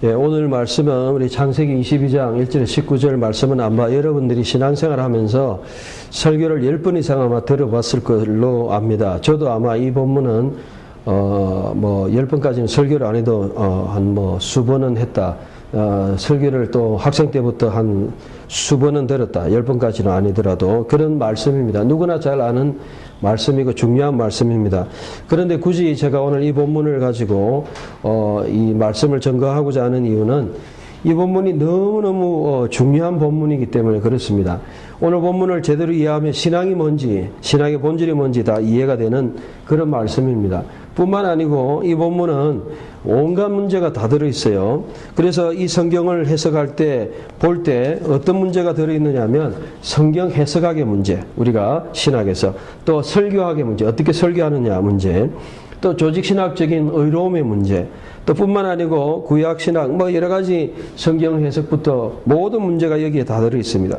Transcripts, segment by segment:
예, 오늘 말씀은 우리 창세기 22장 1절 19절 말씀은 아마 여러분들이 신앙생활 하면서 설교를 10번 이상 아마 들어봤을 걸로 압니다. 저도 아마 이 본문은 10번까지는 설교를 안 해도 한 수번은 했다. 설교를 또 학생 때부터 한 수번은 들었다. 10번까지는 아니더라도 그런 말씀입니다. 누구나 잘 아는 말씀이고 중요한 말씀입니다. 그런데 굳이 제가 오늘 이 본문을 가지고 이 말씀을 전거하고자 하는 이유는 이 본문이 너무너무 중요한 본문이기 때문에 그렇습니다. 오늘 본문을 제대로 이해하면 신앙이 뭔지, 신앙의 본질이 뭔지 다 이해가 되는 그런 말씀입니다. 뿐만 아니고 이 본문은 온갖 문제가 다 들어있어요. 그래서 이 성경을 해석할 때, 볼 때 어떤 문제가 들어있느냐 하면 성경 해석학의 문제, 우리가 신학에서 또 설교학의 문제, 어떻게 설교하느냐 문제, 또 조직신학적인 의로움의 문제, 또 뿐만 아니고 구약신학, 여러 가지 성경 해석부터 모든 문제가 여기에 다 들어있습니다.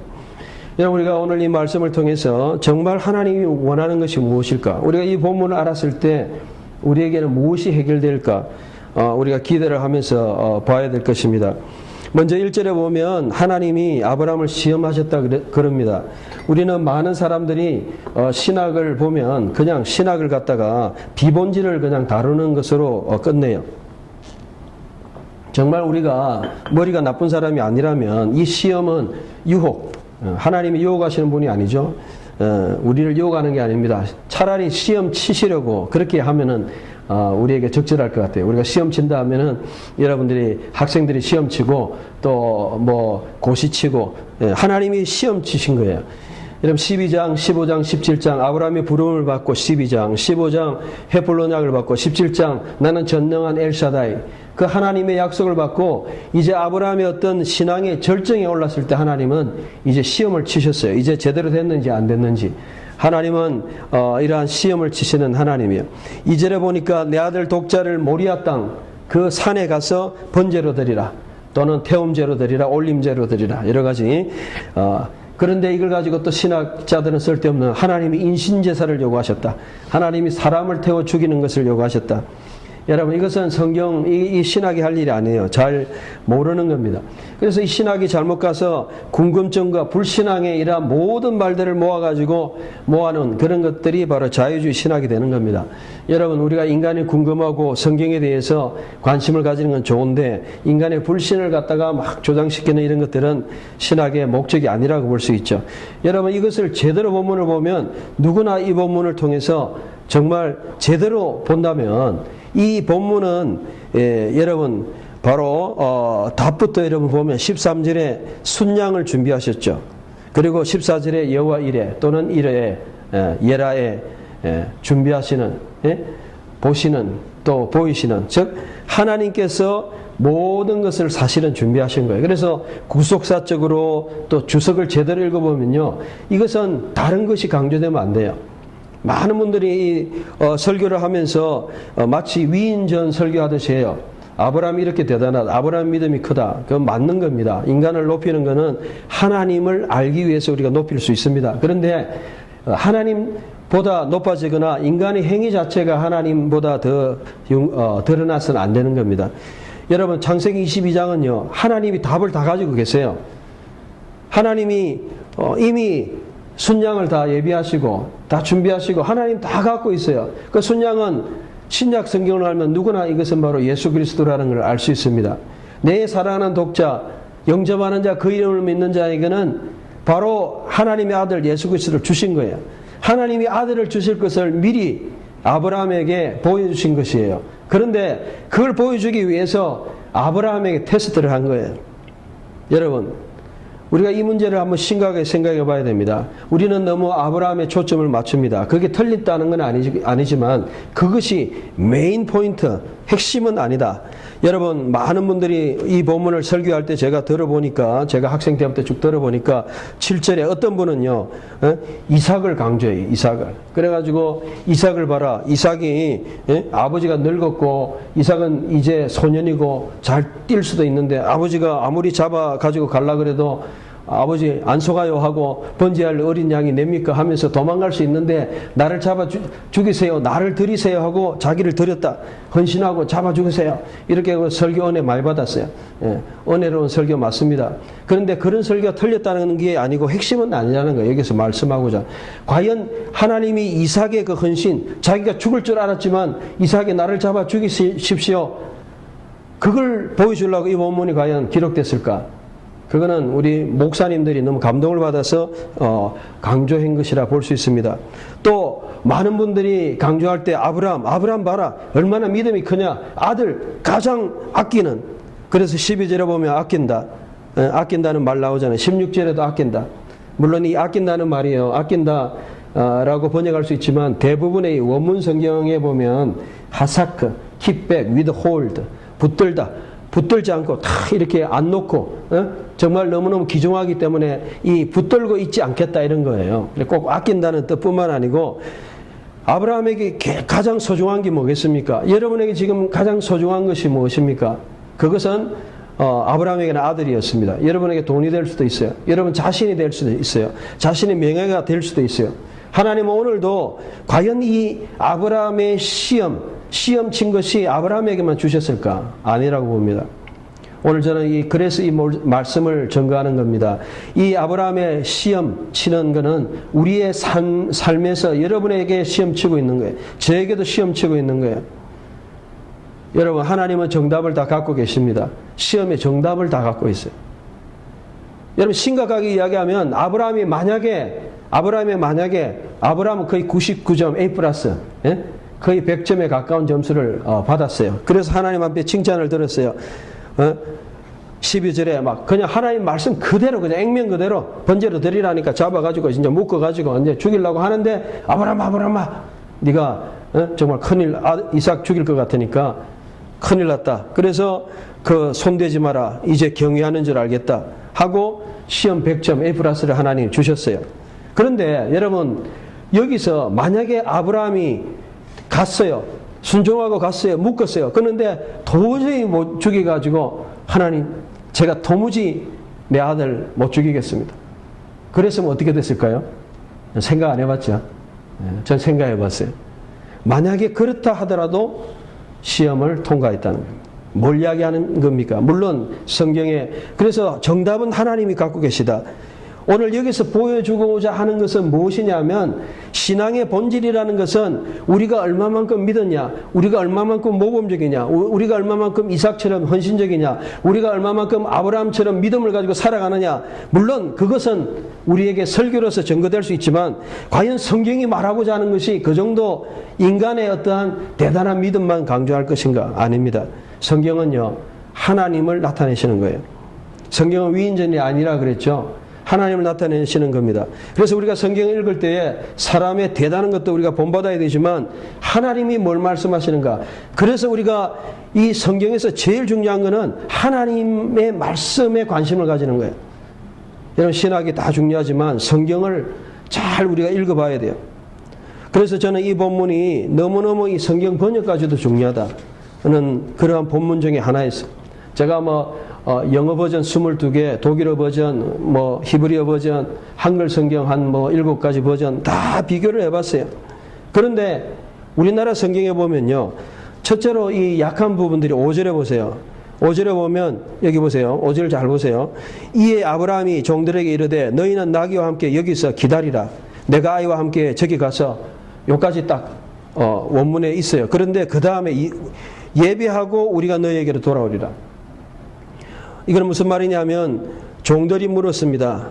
여러분, 우리가 오늘 이 말씀을 통해서 정말 하나님이 원하는 것이 무엇일까? 우리가 이 본문을 알았을 때 우리에게는 무엇이 해결될까? 우리가 기대를 하면서 봐야 될 것입니다. 먼저 1절에 보면 하나님이 아브라함을 시험하셨다 그럽니다. 우리는 많은 사람들이 신학을 보면 그냥 신학을 갖다가 비본질을 그냥 다루는 것으로 끝내요. 정말 우리가 머리가 나쁜 사람이 아니라면 이 시험은 유혹, 하나님이 유혹하시는 분이 아니죠. 우리를 유혹하는 게 아닙니다. 차라리 시험 치시려고 그렇게 하면은 우리에게 적절할 것 같아요. 우리가 시험 친다 하면은 여러분들이 학생들이 시험 치고 또 고시 치고 하나님이 시험 치신 거예요. 여러분 12장, 15장, 17장 아브라함이 부름을 받고 12장, 15장 헤볼론약을 받고 17장 나는 전능한 엘샤다이 그 하나님의 약속을 받고 이제 아브라함의 어떤 신앙의 절정에 올랐을 때 하나님은 이제 시험을 치셨어요. 이제 제대로 됐는지 안 됐는지. 하나님은 이러한 시험을 치시는 하나님이에요. 2절에 보니까 내 아들 독자를 모리아 땅 그 산에 가서 번제로 드리라. 또는 태움제로 드리라. 올림제로 드리라. 여러 가지. 그런데 이걸 가지고 또 신학자들은 쓸데없는 하나님이 인신제사를 요구하셨다. 하나님이 사람을 태워 죽이는 것을 요구하셨다. 여러분 이것은 성경 이 신학이 할 일이 아니에요. 잘 모르는 겁니다. 그래서 이 신학이 잘못 가서 궁금증과 불신앙의 이러한 모든 말들을 모아가지고 모아놓은 그런 것들이 바로 자유주의 신학이 되는 겁니다. 여러분 우리가 인간이 궁금하고 성경에 대해서 관심을 가지는 건 좋은데 인간의 불신을 갖다가 막 조장시키는 이런 것들은 신학의 목적이 아니라고 볼 수 있죠. 여러분 이것을 제대로 본문을 보면 누구나 이 본문을 통해서 정말 제대로 본다면 이 본문은 여러분 바로 답부터 여러분 보면 13절에 순양을 준비하셨죠. 그리고 14절에 여호와 이레 또는 이레 예라에 준비하시는 보시는 또 보이시는 즉 하나님께서 모든 것을 사실은 준비하신 거예요. 그래서 구속사적으로 또 주석을 제대로 읽어보면요 이것은 다른 것이 강조되면 안 돼요. 많은 분들이 설교를 하면서 마치 위인전 설교하듯이 해요. 아브라함이 이렇게 대단하다. 아브라함 믿음이 크다. 그건 맞는 겁니다. 인간을 높이는 것은 하나님을 알기 위해서 우리가 높일 수 있습니다. 그런데 하나님보다 높아지거나 인간의 행위 자체가 하나님보다 더 드러나서는 안 되는 겁니다. 여러분 창세기 22장은요. 하나님이 답을 다 가지고 계세요. 하나님이 이미 순양을 다 예비하시고 다 준비하시고 하나님 다 갖고 있어요. 그 순양은 신약 성경을 알면 누구나 이것은 바로 예수 그리스도라는 걸 알 수 있습니다. 내 사랑하는 독자 영접하는 자 그 이름을 믿는 자에게는 바로 하나님의 아들 예수 그리스도를 주신 거예요. 하나님이 아들을 주실 것을 미리 아브라함에게 보여주신 것이에요. 그런데 그걸 보여주기 위해서 아브라함에게 테스트를 한 거예요. 여러분 우리가 이 문제를 한번 심각하게 생각해 봐야 됩니다. 우리는 너무 아브라함에 초점을 맞춥니다. 그게 틀렸다는 건 아니지만 그것이 메인 포인트, 핵심은 아니다. 여러분 많은 분들이 이 본문을 설교할 때 제가 들어보니까 제가 학생 때부터 쭉 들어보니까 7절에 어떤 분은요 이삭을 강조해요. 이삭을. 그래가지고 이삭을 봐라. 이삭이 아버지가 늙었고 이삭은 이제 소년이고 잘 뛸 수도 있는데 아버지가 아무리 잡아가지고 가려고 그래도 아버지 안 속아요 하고 번제할 어린 양이 냅니까 하면서 도망갈 수 있는데 나를 잡아 죽이세요, 나를 드리세요 하고 자기를 드렸다, 헌신하고 잡아 죽이세요, 이렇게 설교 은혜 많이 받았어요. 예, 은혜로운 설교 맞습니다. 그런데 그런 설교가 틀렸다는 게 아니고 핵심은 아니라는 거예요. 여기서 말씀하고자, 과연 하나님이 이삭의 그 헌신, 자기가 죽을 줄 알았지만 이삭이 나를 잡아 죽이십시오, 그걸 보여주려고 이 본문이 과연 기록됐을까? 그거는 우리 목사님들이 너무 감동을 받아서 강조한 것이라 볼 수 있습니다. 또 많은 분들이 강조할 때 아브라함 봐라, 얼마나 믿음이 크냐, 아들 가장 아끼는, 그래서 12절에 보면 아낀다, 아낀다는 말 나오잖아요. 16절에도 아낀다. 물론 이 아낀다는 말이에요, 아낀다 라고 번역할 수 있지만 대부분의 원문 성경에 보면 하사크, 킵백, withhold, 붙들다, 붙들지 않고 다 이렇게 안 놓고, 정말 너무너무 귀중하기 때문에 이 붙들고 있지 않겠다 이런 거예요. 꼭 아낀다는 뜻뿐만 아니고 아브라함에게 가장 소중한 게 뭐겠습니까? 여러분에게 지금 가장 소중한 것이 무엇입니까? 그것은 아브라함에게는 아들이었습니다. 여러분에게 돈이 될 수도 있어요. 여러분 자신이 될 수도 있어요. 자신의 명예가 될 수도 있어요. 하나님은 오늘도 과연 이 아브라함의 시험 친 것이 아브라함에게만 주셨을까? 아니라고 봅니다. 오늘 저는 그래서 이 말씀을 전가하는 겁니다. 이 아브라함의 시험 치는 것은 우리의 삶에서 여러분에게 시험 치고 있는 거예요. 저에게도 시험 치고 있는 거예요. 여러분, 하나님은 정답을 다 갖고 계십니다. 시험의 정답을 다 갖고 있어요. 여러분, 심각하게 이야기하면 아브라함은 거의 99점 A+, 예? 거의 100점에 가까운 점수를 받았어요. 그래서 하나님 앞에 칭찬을 들었어요. 12절에 막 그냥 하나님 말씀 그대로, 그냥 액면 그대로 번제로 드리라니까 잡아가지고 이제 묶어가지고 이제 죽이려고 하는데, 아브라함아, 네가 정말 큰일, 이삭 죽일 것 같으니까 큰일 났다. 그래서 그 손대지 마라, 이제 경외하는 줄 알겠다 하고 시험 100점 A+를 하나님 주셨어요. 그런데 여러분, 여기서 만약에 아브라함이 갔어요, 순종하고 갔어요, 묶었어요. 그런데 도저히 못 죽여가지고 하나님, 제가 도무지 내 아들 못 죽이겠습니다. 그랬으면 어떻게 됐을까요? 생각 안 해봤죠? 전 생각해봤어요. 만약에 그렇다 하더라도 시험을 통과했다는 겁니다. 뭘 이야기하는 겁니까? 물론 성경에, 그래서 정답은 하나님이 갖고 계시다. 오늘 여기서 보여주고자 하는 것은 무엇이냐면, 신앙의 본질이라는 것은 우리가 얼마만큼 믿었냐, 우리가 얼마만큼 모범적이냐, 우리가 얼마만큼 이삭처럼 헌신적이냐, 우리가 얼마만큼 아브라함처럼 믿음을 가지고 살아가느냐. 물론 그것은 우리에게 설교로서 증거될 수 있지만, 과연 성경이 말하고자 하는 것이 그 정도 인간의 어떠한 대단한 믿음만 강조할 것인가? 아닙니다. 성경은요, 하나님을 나타내시는 거예요. 성경은 위인전이 아니라 그랬죠. 하나님을 나타내시는 겁니다. 그래서 우리가 성경을 읽을 때에 사람의 대단한 것도 우리가 본받아야 되지만, 하나님이 뭘 말씀하시는가. 그래서 우리가 이 성경에서 제일 중요한 것은 하나님의 말씀에 관심을 가지는 거예요. 여러분, 신학이 다 중요하지만 성경을 잘 우리가 읽어봐야 돼요. 그래서 저는 이 본문이 너무너무 이 성경 번역까지도 중요하다는 그러한 본문 중에 하나였어요. 제가 영어 버전 22개, 독일어 버전, 히브리어 버전, 한글 성경 한 7가지 버전 다 비교를 해봤어요. 그런데 우리나라 성경에 보면요, 첫째로 이 약한 부분들이 5절에 보세요. 5절에 보면, 여기 보세요. 5절 잘 보세요. 이에 아브라함이 종들에게 이르되 너희는 나귀와 함께 여기서 기다리라. 내가 아이와 함께 저기 가서, 요까지 딱 원문에 있어요. 그런데 그 다음에 예배하고 우리가 너희에게로 돌아오리라. 이건 무슨 말이냐면, 종들이 물었습니다.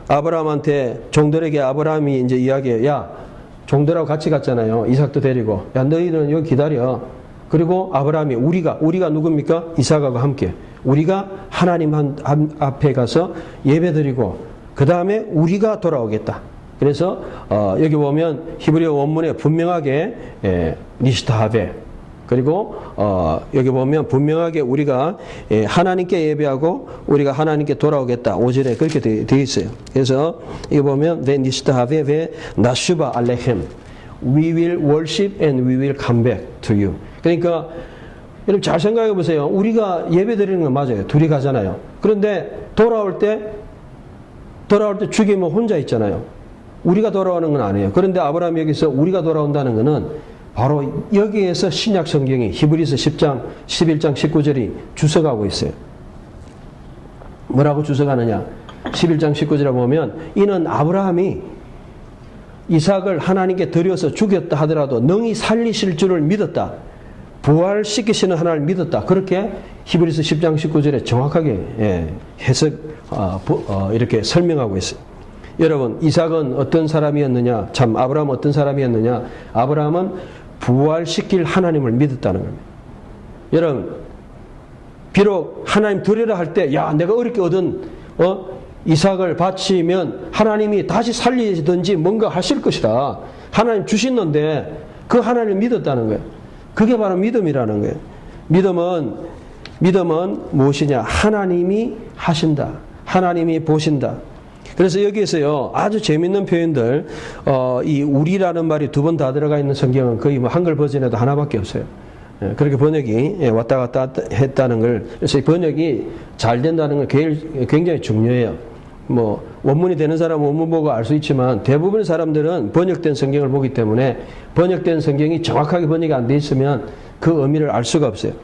아브라함한테, 종들에게 아브라함이 이제 이야기해요. 야, 종들하고 같이 갔잖아요. 이삭도 데리고. 야, 너희는 여기 기다려. 그리고 아브라함이, 우리가 누굽니까? 이삭하고 함께. 우리가 하나님 앞에 가서 예배 드리고, 그 다음에 우리가 돌아오겠다. 그래서, 여기 보면 히브리어 원문에 분명하게, 니시타하베. 그리고 여기 보면 분명하게 우리가 하나님께 예배하고 우리가 하나님께 돌아오겠다. 5절에 그렇게 되어 있어요. 그래서 이거 보면 ve nishtahave ve nashuba alechem, we will worship and we will come back to you. 그러니까 여러분 잘 생각해 보세요. 우리가 예배 드리는 건 맞아요. 둘이 가잖아요. 그런데 돌아올 때 죽이면 혼자 있잖아요. 우리가 돌아오는 건 아니에요. 그런데 아브라함이 여기서 우리가 돌아온다는 것은 바로 여기에서 신약 성경이 히브리서 10장, 11장, 19절이 주석하고 있어요. 뭐라고 주석하느냐? 11장 19절에 보면 이는 아브라함이 이삭을 하나님께 드려서 죽였다 하더라도 능히 살리실 줄을 믿었다. 부활시키시는 하나님을 믿었다. 그렇게 히브리서 10장 19절에 정확하게 이렇게 설명하고 있어요. 여러분, 이삭은 어떤 사람이었느냐? 참 아브라함은 어떤 사람이었느냐? 아브라함은 부활시킬 하나님을 믿었다는 겁니다. 여러분, 비록 하나님 드리라 할 때, 야, 내가 어렵게 얻은 이삭을 바치면 하나님이 다시 살리든지 뭔가 하실 것이다. 하나님 주시는데 그 하나님을 믿었다는 거예요. 그게 바로 믿음이라는 거예요. 믿음은 무엇이냐? 하나님이 하신다. 하나님이 보신다. 그래서 여기에서요, 아주 재밌는 표현들, 이 우리라는 말이 2번 다 들어가 있는 성경은 거의 뭐 한글 버전에도 하나밖에 없어요. 그렇게 번역이 왔다 갔다 했다는 걸, 그래서 번역이 잘 된다는 건 굉장히 중요해요. 뭐, 원문이 되는 사람은 원문 보고 알 수 있지만 대부분의 사람들은 번역된 성경을 보기 때문에 번역된 성경이 정확하게 번역이 안 돼 있으면 그 의미를 알 수가 없어요.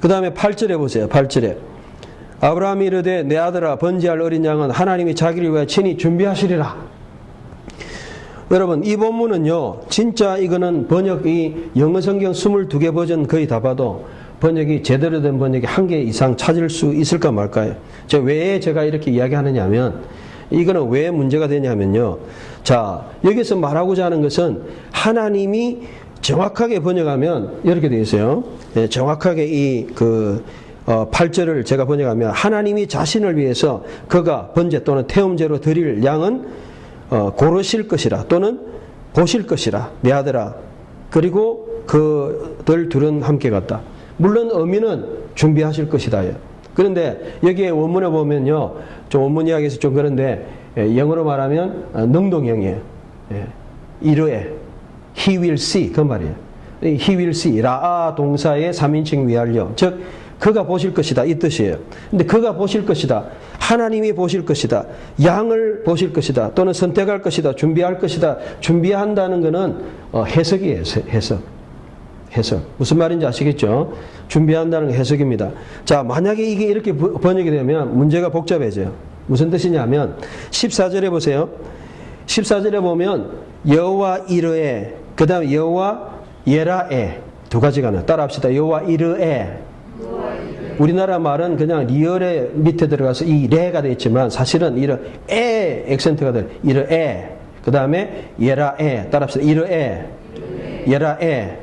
그 다음에 8절에 보세요. 8절에. 아브라함이 이르되 내 아들아 번제할 어린 양은 하나님이 자기를 위하여 친히 준비하시리라. 여러분, 이 본문은요, 진짜 이거는 번역이 영어 성경 22개 버전 거의 다 봐도 번역이 제대로 된 번역이 1개 이상 찾을 수 있을까 말까요? 왜 제가 이렇게 이야기하느냐 하면, 이거는 왜 문제가 되냐면요. 자, 여기서 말하고자 하는 것은 하나님이 정확하게 번역하면 이렇게 되어 있어요. 정확하게 8절을 제가 번역하면 하나님이 자신을 위해서 그가 번제 또는 태움제로 드릴 양은 고르실 것이라 또는 보실 것이라 내 아들아. 그리고 그들 둘은 함께 갔다. 물론 의미는 준비하실 것이다. 그런데 여기에 원문에 보면요, 좀 원문 이야기에서 좀 그런데 영어로 말하면 능동형이에요. 이르에 he will see 그 말이에요. he will see 라아 동사의 3인칭 위알료, 즉 그가 보실 것이다 이 뜻이에요. 근데 그가 보실 것이다, 하나님이 보실 것이다, 양을 보실 것이다, 또는 선택할 것이다, 준비할 것이다. 준비한다는 것은 해석이에요. 해석. 무슨 말인지 아시겠죠? 준비한다는 해석입니다. 자, 만약에 이게 이렇게 번역이 되면 문제가 복잡해져요. 무슨 뜻이냐면 14절에 보세요. 14절에 보면 여호와 이르에, 그 다음에 여호와 예라에, 두 가지가 나와요. 따라합시다. 여호와 이르에. 우리나라 말은 그냥 리얼의 밑에 들어가서 이 레가 되어 있지만 사실은 이르 에 액센트가 돼요. 이르에. 그 다음에 예라에. 따라합시다. 이르에. 예라에.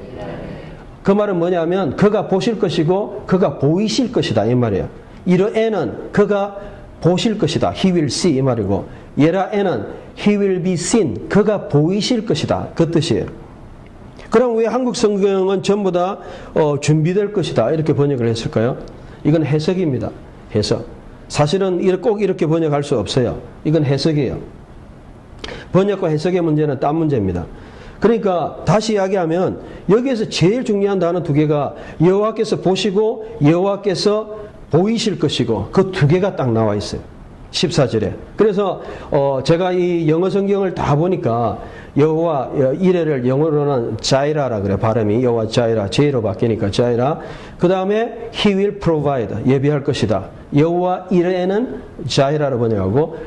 그 말은 뭐냐면 그가 보실 것이고 그가 보이실 것이다 이 말이에요. 이르에는 그가 보실 것이다. He will see 이 말이고, 예라에는 He will be seen. 그가 보이실 것이다 그 뜻이에요. 그럼 왜 한국 성경은 전부 다 준비될 것이다 이렇게 번역을 했을까요? 이건 해석입니다. 해석. 사실은 꼭 이렇게 번역할 수 없어요. 이건 해석이에요. 번역과 해석의 문제는 딴 문제입니다. 그러니까 다시 이야기하면 여기에서 제일 중요한 단어 2개가 여호와께서 보시고 여호와께서 보이실 것이고, 그 2개가 딱 나와 있어요. 14절에. 그래서 제가 이 영어 성경을 다 보니까 여호와 이레를 영어로는 자이라라 그래. 발음이 여호와 자이라, 제로 바뀌니까 자이라. 그 다음에 He will provide, 예비할 것이다. 여호와 이레는 자이라로 번역하고,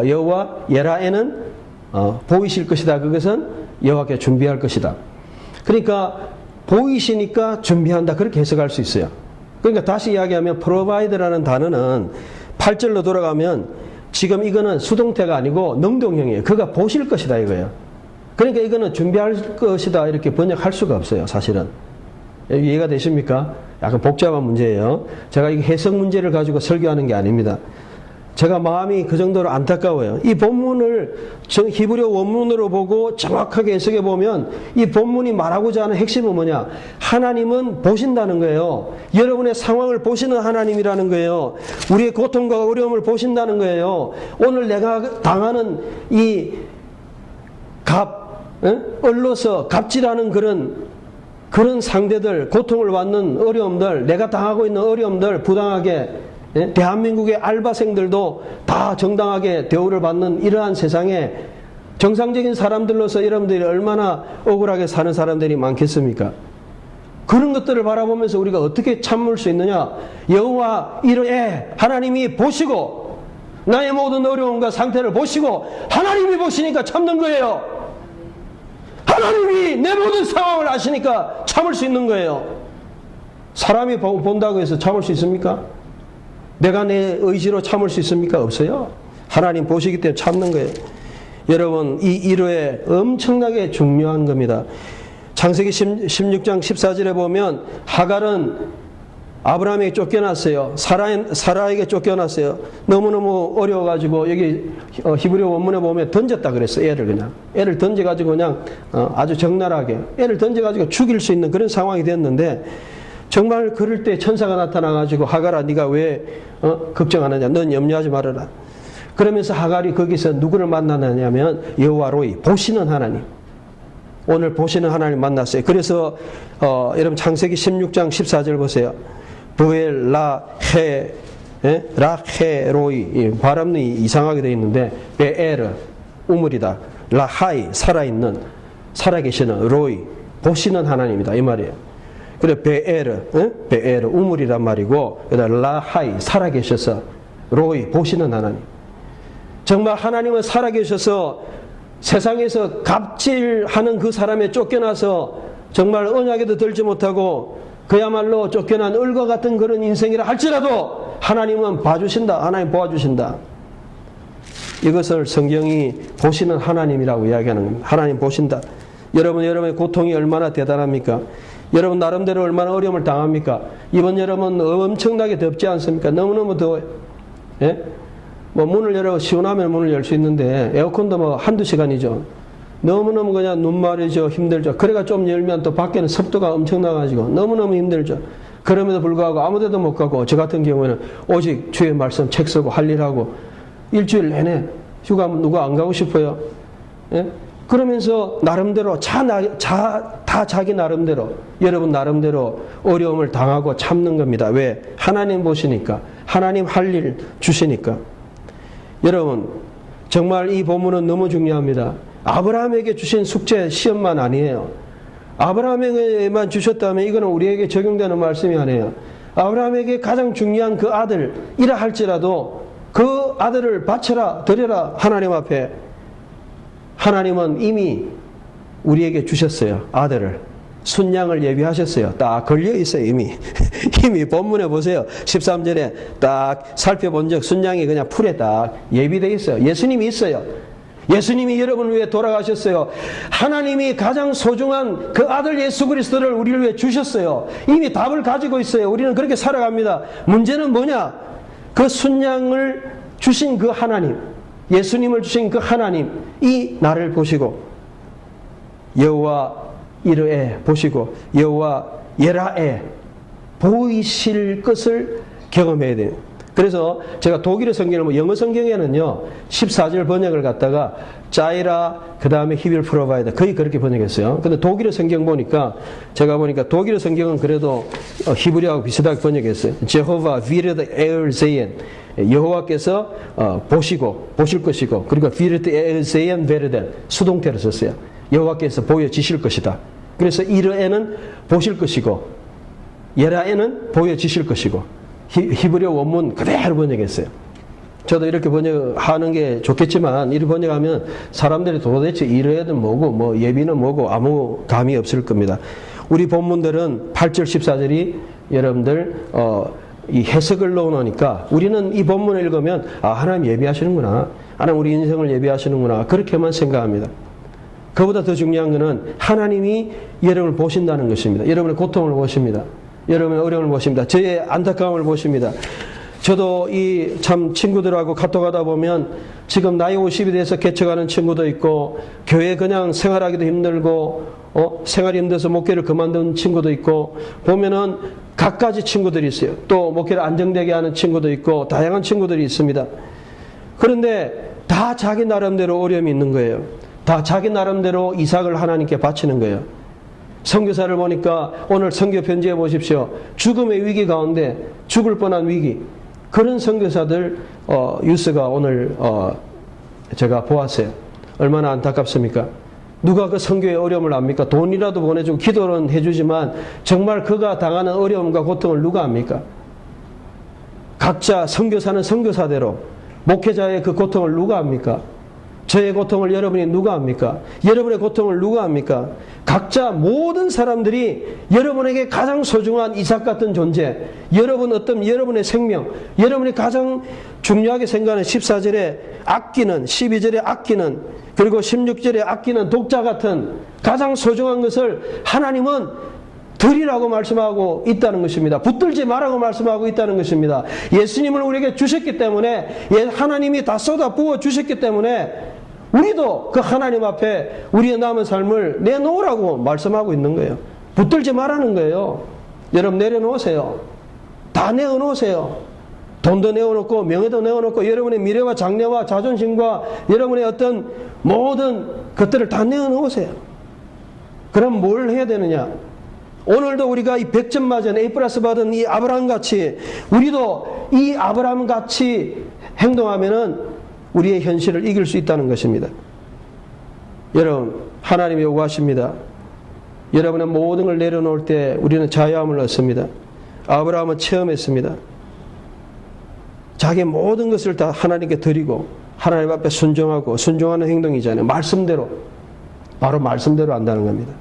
여호와 예라에는 보이실 것이다. 그것은 여호와께 준비할 것이다. 그러니까 보이시니까 준비한다 그렇게 해석할 수 있어요. 그러니까 다시 이야기하면 provide라는 단어는 8절로 돌아가면 지금 이거는 수동태가 아니고 능동형이에요. 그가 보실 것이다 이거예요. 그러니까 이거는 준비할 것이다 이렇게 번역할 수가 없어요. 사실은. 이해가 되십니까? 약간 복잡한 문제예요. 제가 이 해석 문제를 가지고 설교하는 게 아닙니다. 제가 마음이 그 정도로 안타까워요. 이 본문을 히브리어 원문으로 보고 정확하게 해석해 보면 이 본문이 말하고자 하는 핵심은 뭐냐? 하나님은 보신다는 거예요. 여러분의 상황을 보시는 하나님이라는 거예요. 우리의 고통과 어려움을 보신다는 거예요. 오늘 내가 당하는 이 얼로서 갑질하는 그런 상대들, 고통을 받는 어려움들, 내가 당하고 있는 어려움들, 부당하게 예? 대한민국의 알바생들도 다 정당하게 대우를 받는 이러한 세상에 정상적인 사람들로서 여러분들이 얼마나 억울하게 사는 사람들이 많겠습니까? 그런 것들을 바라보면서 우리가 어떻게 참을 수 있느냐? 여호와 이르에 하나님이 보시고 나의 모든 어려움과 상태를 보시고 하나님이 보시니까 참는 거예요. 하나님이 내 모든 상황을 아시니까 참을 수 있는 거예요. 사람이 본다고 해서 참을 수 있습니까? 내가 내 의지로 참을 수 있습니까? 없어요. 하나님 보시기 때문에 참는 거예요. 여러분, 이 일호에 엄청나게 중요한 겁니다. 창세기 16장 14절에 보면 하갈은 아브라함에게 쫓겨났어요. 사라에게 쫓겨났어요. 너무너무 어려워가지고 여기 히브리어 원문에 보면 던졌다 그랬어요. 애를 그냥. 애를 던져가지고 그냥 아주 적나라하게 애를 던져가지고 죽일 수 있는 그런 상황이 됐는데 정말 그럴 때 천사가 나타나가지고 하갈아 네가 왜 걱정 안 하냐. 넌 염려하지 말아라. 그러면서 하갈이 거기서 누구를 만나느냐면 여호와 로이 보시는 하나님. 오늘 보시는 하나님 만났어요. 그래서 여러분 창세기 16장 14절 보세요. 브엘 라헤 라헤 로이 발음이 이상하게 되어 있는데 베에르 우물이다. 라하이 살아있는 살아계시는 로이 보시는 하나님이다 이 말이에요. 그래 베에르 우물이란 말이고 라하이 살아계셔서 로이 보시는 하나님. 정말 하나님은 살아계셔서 세상에서 갑질하는 그 사람에 쫓겨나서 정말 언약에도 들지 못하고 그야말로 쫓겨난 을과 같은 그런 인생이라 할지라도 하나님은 봐주신다. 하나님 보아주신다. 이것을 성경이 보시는 하나님이라고 이야기하는 겁니다. 하나님 보신다. 여러분의 고통이 얼마나 대단합니까? 여러분 나름대로 얼마나 어려움을 당합니까? 이번 여름은 엄청나게 덥지 않습니까? 너무너무 더워요. 예? 뭐 문을 시원하면 문을 열 수 있는데 에어컨도 뭐 한두 시간이죠. 너무너무 그냥 눈말이죠. 힘들죠. 그래가 좀 열면 또 밖에는 습도가 엄청나가지고 너무너무 힘들죠. 그럼에도 불구하고 아무데도 못 가고 저 같은 경우에는 오직 주의 말씀 책 쓰고 할 일하고 일주일 내내 휴가 누가 안 가고 싶어요. 예? 그러면서 나름대로 다 자기 나름대로 여러분 나름대로 어려움을 당하고 참는 겁니다. 왜? 하나님 보시니까 하나님 할 일 주시니까. 여러분 정말 이 본문은 너무 중요합니다. 아브라함에게 주신 숙제 시험만 아니에요. 아브라함에게만 주셨다면 이거는 우리에게 적용되는 말씀이 아니에요. 아브라함에게 가장 중요한 그 아들 이라 할지라도 그 아들을 바쳐라 드려라 하나님 앞에. 하나님은 이미 우리에게 주셨어요. 아들을. 순양을 예비하셨어요. 딱 걸려있어요. 이미 본문에 보세요. 13절에 딱 살펴본 적 순양이 그냥 풀에 딱 예비되어 있어요. 예수님이 있어요. 예수님이 여러분을 위해 돌아가셨어요. 하나님이 가장 소중한 그 아들 예수 그리스도를 우리를 위해 주셨어요. 이미 답을 가지고 있어요. 우리는 그렇게 살아갑니다. 문제는 뭐냐? 그 순양을 주신 그 하나님, 예수님을 주신 그 하나님, 이 나를 보시고 여호와 이르에 보시고 여호와 예라에 보이실 것을 경험해야 돼요. 그래서 제가 독일어 성경을 영어 성경에는요 14절 번역을 갖다가 짜이라 그 다음에 히빌 프로바이더 거의 그렇게 번역했어요. 근데 독일어 성경 보니까 제가 보니까 독일어 성경은 그래도 히브리하고 비슷하게 번역했어요. 제호바 비르드 에얼제엔 여호와께서 보실 것이고 그리고 비르드 에얼제엔 베르덴 수동태로 썼어요. 여호와께서 보여지실 것이다. 그래서 이르에는 보실 것이고 예라에는 보여지실 것이고 히브리어 원문 그대로 번역했어요. 저도 이렇게 번역하는 게 좋겠지만 이렇게 번역하면 사람들이 도대체 이르에는 뭐고 뭐 예비는 뭐고 아무 감이 없을 겁니다. 우리 본문들은 8절 14절이 여러분들 이 해석을 넣어놓으니까 우리는 이 본문을 읽으면 하나님 예비하시는구나. 하나님 우리 인생을 예비하시는구나. 그렇게만 생각합니다. 그보다 더 중요한 것은 하나님이 여러분을 보신다는 것입니다. 여러분의 고통을 보십니다. 여러분의 어려움을 보십니다. 저의 안타까움을 보십니다. 저도 이 참 친구들하고 카톡하다 보면 지금 나이 50이 돼서 개척하는 친구도 있고 교회 그냥 생활하기도 힘들고 생활이 힘들어서 목회를 그만둔 친구도 있고 보면은 갖가지 친구들이 있어요. 또 목회를 안정되게 하는 친구도 있고 다양한 친구들이 있습니다. 그런데 다 자기 나름대로 어려움이 있는 거예요. 다 자기 나름대로 이삭을 하나님께 바치는 거예요. 선교사를 보니까 오늘 선교 편지해 보십시오. 죽음의 위기 가운데 죽을 뻔한 위기. 그런 선교사들 뉴스가 오늘 제가 보았어요. 얼마나 안타깝습니까? 누가 그 선교의 어려움을 압니까? 돈이라도 보내주고 기도는 해주지만 정말 그가 당하는 어려움과 고통을 누가 압니까? 각자 선교사는 선교사대로 목회자의 그 고통을 누가 압니까? 저의 고통을 여러분이 누가 압니까? 여러분의 고통을 누가 압니까? 각자 모든 사람들이 여러분에게 가장 소중한 이삭 같은 존재, 여러분의 생명, 여러분이 가장 중요하게 생각하는 14절에 아끼는, 12절에 아끼는, 그리고 16절에 아끼는 독자 같은 가장 소중한 것을 하나님은 드리라고 말씀하고 있다는 것입니다. 붙들지 말라고 말씀하고 있다는 것입니다. 예수님을 우리에게 주셨기 때문에, 하나님이 다 쏟아 부어 주셨기 때문에 우리도 그 하나님 앞에 우리의 남은 삶을 내놓으라고 말씀하고 있는 거예요. 붙들지 말라는 거예요. 여러분 내려놓으세요. 다 내어놓으세요. 돈도 내어놓고 명예도 내어놓고 여러분의 미래와 장래와 자존심과 여러분의 어떤 모든 것들을 다 내어놓으세요. 그럼 뭘 해야 되느냐? 오늘도 우리가 이 100점 맞은 A+ 받은 이 아브라함같이 우리도 이 아브라함같이 행동하면은 우리의 현실을 이길 수 있다는 것입니다. 여러분, 하나님이 요구하십니다. 여러분의 모든 걸 내려놓을 때 우리는 자유함을 얻습니다. 아브라함은 체험했습니다. 자기 모든 것을 다 하나님께 드리고 하나님 앞에 순종하는 행동이잖아요. 말씀대로, 바로 말씀대로 한다는 겁니다.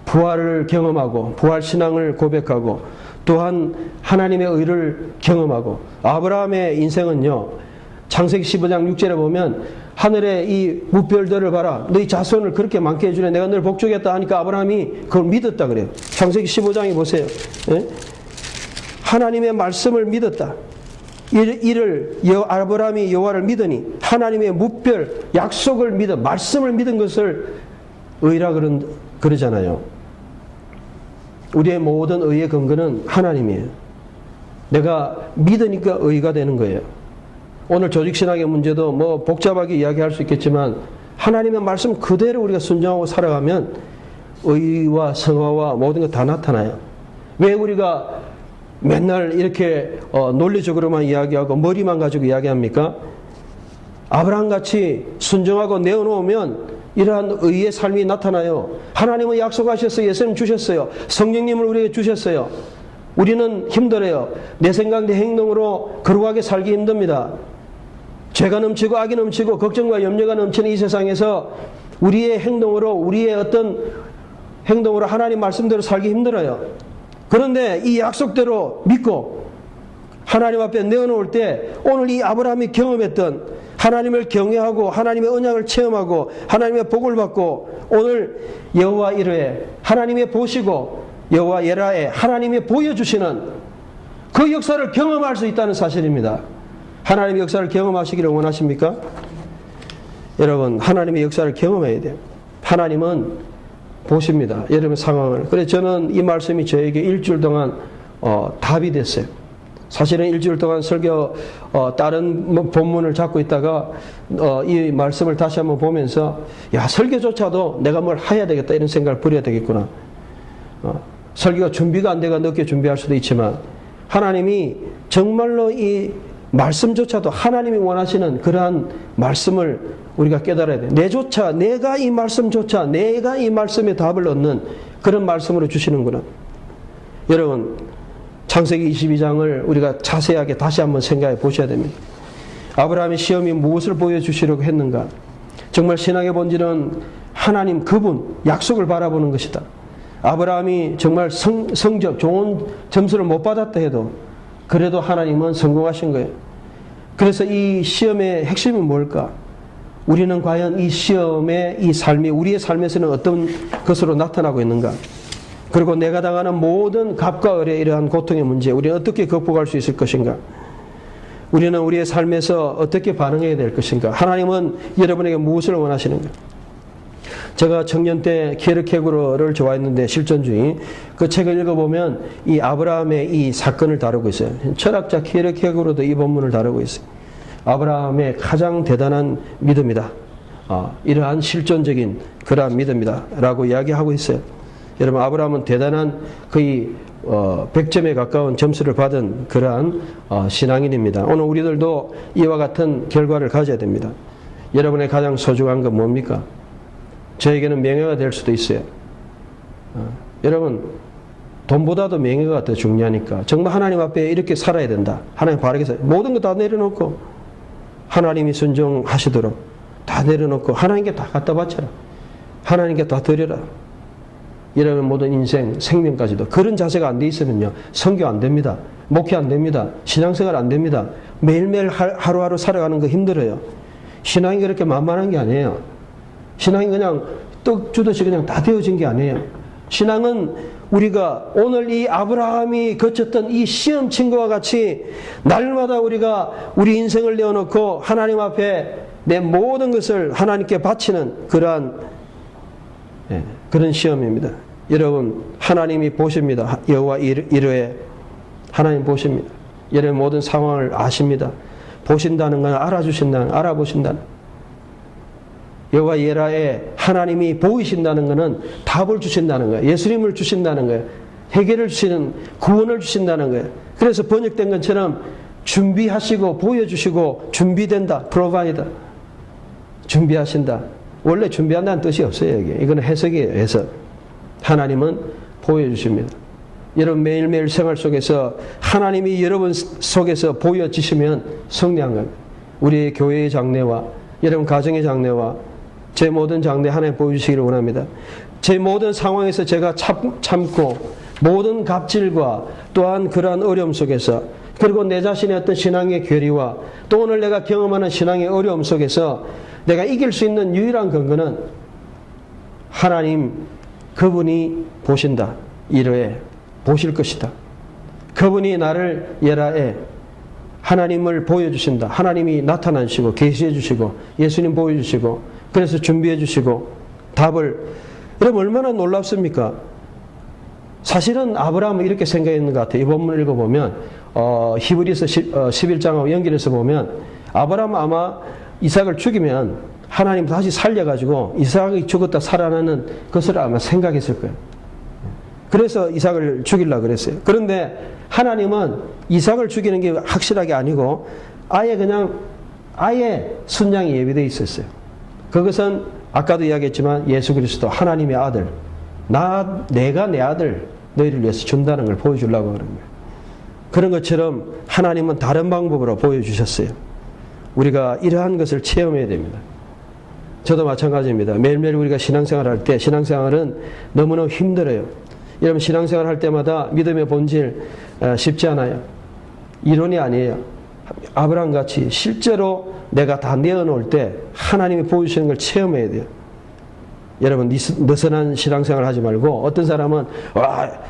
부활을 경험하고 부활신앙을 고백하고 또한 하나님의 의를 경험하고 아브라함의 인생은요, 창세기 15장 6절에 보면 하늘의 이 무별들을 봐라. 너희 자손을 그렇게 많게 해주네. 내가 널 복주겠다 하니까 아브라함이 그걸 믿었다 그래요. 창세기 15장에 보세요. 예? 하나님의 말씀을 믿었다. 아브라함이 여호와를 믿으니 하나님의 무별 약속을 믿어 말씀을 믿은 것을 의라 그러잖아요. 우리의 모든 의의 근거는 하나님이에요. 내가 믿으니까 의가 되는 거예요. 오늘 조직신학의 문제도 뭐 복잡하게 이야기할 수 있겠지만 하나님의 말씀 그대로 우리가 순종하고 살아가면 의와 성화와 모든 것 다 나타나요. 왜 우리가 맨날 이렇게 논리적으로만 이야기하고 머리만 가지고 이야기합니까? 아브라함같이 순종하고 내어놓으면 이러한 의의 삶이 나타나요. 하나님은 약속하셨어요. 예수님 주셨어요. 성령님을 우리에게 주셨어요. 우리는 힘들어요. 내 생각, 내 행동으로 거룩하게 살기 힘듭니다. 죄가 넘치고 악이 넘치고 걱정과 염려가 넘치는 이 세상에서 우리의 어떤 행동으로 하나님 말씀대로 살기 힘들어요. 그런데 이 약속대로 믿고 하나님 앞에 내어놓을 때 오늘 이 아브라함이 경험했던 하나님을 경외하고 하나님의 언약을 체험하고 하나님의 복을 받고 오늘 여호와 이르에 하나님의 보시고 여호와 예라에 하나님이 보여주시는 그 역사를 경험할 수 있다는 사실입니다. 하나님의 역사를 경험하시기를 원하십니까? 여러분, 하나님의 역사를 경험해야 돼요. 하나님은 보십니다. 여러분의 상황을. 그래서 저는 이 말씀이 저에게 일주일 동안 답이 됐어요. 사실은 일주일 동안 설교 다른 본문을 잡고 있다가 이 말씀을 다시 한번 보면서 야, 설교조차도 내가 뭘 해야 되겠다 이런 생각을 버려야 되겠구나. 설교가 준비가 안 돼가 늦게 준비할 수도 있지만 하나님이 정말로 이 말씀조차도 하나님이 원하시는 그러한 말씀을 우리가 깨달아야 돼. 내가 이 말씀의 답을 얻는 그런 말씀으로 주시는구나. 여러분, 창세기 22장을 우리가 자세하게 다시 한번 생각해 보셔야 됩니다. 아브라함의 시험이 무엇을 보여주시려고 했는가? 정말 신앙의 본질은 하나님 그분, 약속을 바라보는 것이다. 아브라함이 정말 성적, 좋은 점수를 못 받았다 해도 그래도 하나님은 성공하신 거예요. 그래서 이 시험의 핵심이 뭘까? 우리는 과연 이 시험의 이 삶이 우리의 삶에서는 어떤 것으로 나타나고 있는가? 그리고 내가 당하는 모든 갑과 을의 이러한 고통의 문제, 우리는 어떻게 극복할 수 있을 것인가? 우리는 우리의 삶에서 어떻게 반응해야 될 것인가? 하나님은 여러분에게 무엇을 원하시는가? 제가 청년 때 키에르케고르를 좋아했는데 실존주의 그 책을 읽어보면 이 아브라함의 이 사건을 다루고 있어요. 철학자 키에르케고르도 이 본문을 다루고 있어요. 아브라함의 가장 대단한 믿음이다. 이러한 실존적인 그러한 믿음이다 라고 이야기하고 있어요. 여러분 아브라함은 대단한 거의 100점에 가까운 점수를 받은 그러한 신앙인입니다. 오늘 우리들도 이와 같은 결과를 가져야 됩니다. 여러분의 가장 소중한 건 뭡니까? 저에게는 명예가 될 수도 있어요. 여러분 돈보다도 명예가 더 중요하니까 정말 하나님 앞에 이렇게 살아야 된다. 하나님 바르게 모든 거 다 내려놓고 하나님이 순종하시도록 다 내려놓고 하나님께 다 갖다 바쳐라. 하나님께 다 드려라. 여러분 모든 인생, 생명까지도 그런 자세가 안 돼 있으면요. 선교 안 됩니다. 목회 안 됩니다. 신앙생활 안 됩니다. 매일매일 하루하루 살아가는 거 힘들어요. 신앙이 그렇게 만만한 게 아니에요. 신앙이 그냥 떡 주듯이 그냥 다 되어진 게 아니에요. 신앙은 우리가 오늘 이 아브라함이 거쳤던 이 시험친구와 같이 날마다 우리가 우리 인생을 내어놓고 하나님 앞에 내 모든 것을 하나님께 바치는 그런 시험입니다. 여러분 하나님이 보십니다. 여호와 이르에 하나님 보십니다. 여러분 모든 상황을 아십니다. 보신다는 건 알아보신다는 여호와 예라에 하나님이 보이신다는 것은 답을 주신다는 거예요. 예수님을 주신다는 거예요. 해결을 주시는 구원을 주신다는 거예요. 그래서 번역된 것처럼 준비하시고 보여주시고 준비된다. 프로바이더. 준비하신다. 원래 준비한다는 뜻이 없어요. 이거는 해석이에요. 해석. 하나님은 보여주십니다. 여러분 매일매일 생활 속에서 하나님이 여러분 속에서 보여지시면 승리한 겁니다. 우리의 교회의 장래와 여러분 가정의 장래와 제 모든 장래 하나님 보여주시기를 원합니다. 제 모든 상황에서 제가 참고 모든 갑질과 또한 그러한 어려움 속에서 그리고 내 자신의 어떤 신앙의 괴리와 또 오늘 내가 경험하는 신앙의 어려움 속에서 내가 이길 수 있는 유일한 근거는 하나님 그분이 보신다. 이르에 보실 것이다. 그분이 나를 예라에 하나님을 보여주신다. 하나님이 나타나시고 계시해 주시고 예수님 보여주시고 그래서 준비해 주시고 답을 여러분 얼마나 놀랍습니까? 사실은 아브라함은 이렇게 생각했는 것 같아요. 이 본문을 읽어보면 히브리서 11장하고 연결해서 보면 아브라함은 아마 이삭을 죽이면 하나님 다시 살려가지고 이삭이 죽었다 살아나는 것을 아마 생각했을 거예요. 그래서 이삭을 죽이려고 그랬어요. 그런데 하나님은 이삭을 죽이는 게 확실하게 아니고 아예 순양이 예비되어 있었어요. 그것은 아까도 이야기했지만 예수 그리스도 하나님의 아들 내가 내 아들 너희를 위해서 준다는 걸 보여주려고 그런 거예요. 그런 것처럼 하나님은 다른 방법으로 보여주셨어요. 우리가 이러한 것을 체험해야 됩니다. 저도 마찬가지입니다. 매일매일 우리가 신앙생활 할 때 신앙생활은 너무너무 힘들어요. 여러분 신앙생활 할 때마다 믿음의 본질 쉽지 않아요. 이론이 아니에요. 아브라함 같이 실제로 내가 다 내어놓을 때 하나님이 보여주시는 걸 체험해야 돼요. 여러분 느슨한 신앙생활 하지 말고 어떤 사람은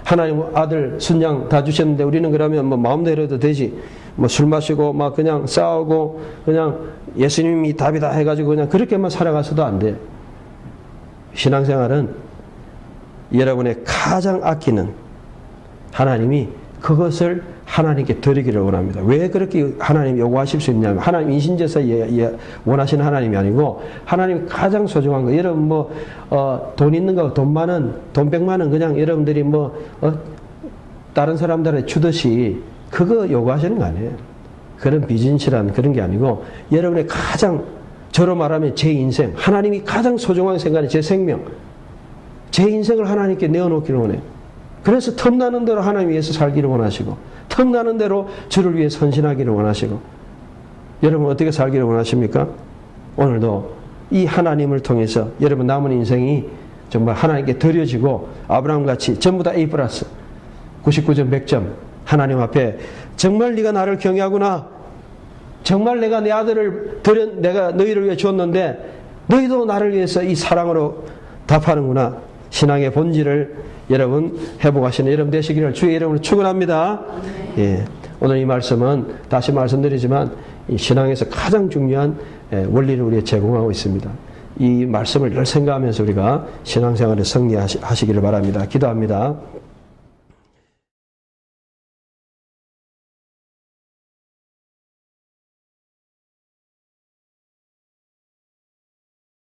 하나님 아들 순양 다 주셨는데 우리는 그러면 뭐 마음대로 해도 되지 뭐 술 마시고 막 그냥 싸우고 그냥 예수님이 답이다 해가지고 그냥 그렇게만 살아가서도 안 돼요. 신앙생활은 여러분의 가장 아끼는 하나님이 그것을 하나님께 드리기를 원합니다. 왜 그렇게 하나님 요구하실 수 있냐면 하나님 인신제사 원하시는 하나님이 아니고 하나님 가장 소중한 거 여러분 돈 있는 거 돈 많은 돈 100만 원 그냥 여러분들이 다른 사람들한테 주듯이 그거 요구하시는 거 아니에요. 그런 비진실한 그런 게 아니고 여러분의 가장 저로 말하면 제 인생 하나님이 가장 소중하게 생각하는 제 생명 제 인생을 하나님께 내어놓기를 원해요. 그래서 틈나는 대로 하나님 위해서 살기를 원하시고 틈나는 대로 주를 위해 헌신하기를 원하시고 여러분 어떻게 살기를 원하십니까? 오늘도 이 하나님을 통해서 여러분 남은 인생이 정말 하나님께 드려지고 아브라함같이 전부 다 A+, 99점 100점 하나님 앞에 정말 네가 나를 경외하구나. 정말 내가 내 아들을 내가 너희를 위해 줬는데 너희도 나를 위해서 이 사랑으로 답하는구나. 신앙의 본질을 여러분 회복하시는 여러분 되시기를 주의 이름으로 축원합니다. 예, 오늘 이 말씀은 다시 말씀드리지만 이 신앙에서 가장 중요한 원리를 우리에 제공하고 있습니다. 이 말씀을 늘 생각하면서 우리가 신앙생활에 승리하시기를 바랍니다. 기도합니다.